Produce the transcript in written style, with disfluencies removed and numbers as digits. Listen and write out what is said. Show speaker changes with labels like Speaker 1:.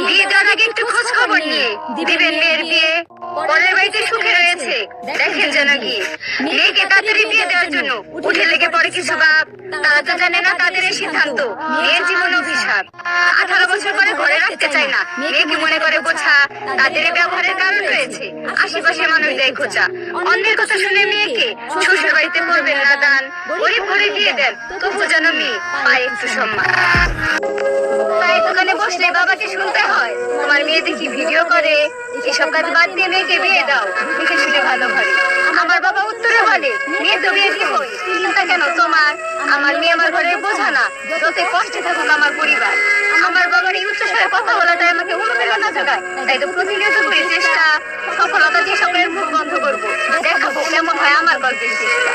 Speaker 1: বিয়ে দেওয়ার আগে একটু খোঁজ খবর নিয়ে দিবেন মেয়ের বিয়ে। পরের বাড়িতে সুখে রয়েছে দেখেন যেন গিয়ে। মেয়েকে তাড়াতাড়ি বিয়ে দেওয়ার জন্য উঠে লেগে পড়ে কিছু বাপ। তারা তো জানে না তাদের এই সিদ্ধান্ত মেয়ের জীবন অভিশাপ। 18 বছর পরে ঘরে রাখতে চায় না, মেয়েকে মনে করে বোঝা। তাদের ব্যবহারের কারণ রয়েছে, আশেপাশে মানুষ দেয় খোঁচা। অন্যের কথা শুনে মেয়েকে শ্বশুর বাড়িতে করবেন না দান। গরিব ঘরে দিয়ে দেন তবু যেন মেয়ে পায় একটু সম্মান। তাই দোকানে বসলে বাবাকে শুনতে হয়, তোমার মেয়ে দেখি ভিডিও করে। এসব কাজ বাদ দিয়ে মেয়েকে বিয়ে দাও, দেখে শুনে ভালো ঘরে। আমার বাবা উত্তরে বলে, মেয়ে তো বিয়ে দিবই, চিন্তা কেন তোমার? আমার মেয়ে আমার ঘরে বোঝা না, যত কষ্টে থাকুক আমার পরিবার। আমার বাবার এই উচ্চস্বরে কথা বলাটাই আমাকে অনুপ্রেরণা যোগায়। তাই তো প্রতিনিয়ত করি চেষ্টা, সফলতা দিয়ে সকলের মুখ বন্ধ করবো, দেখাবো কেমন হয় আমার গল্পের চেষ্টা।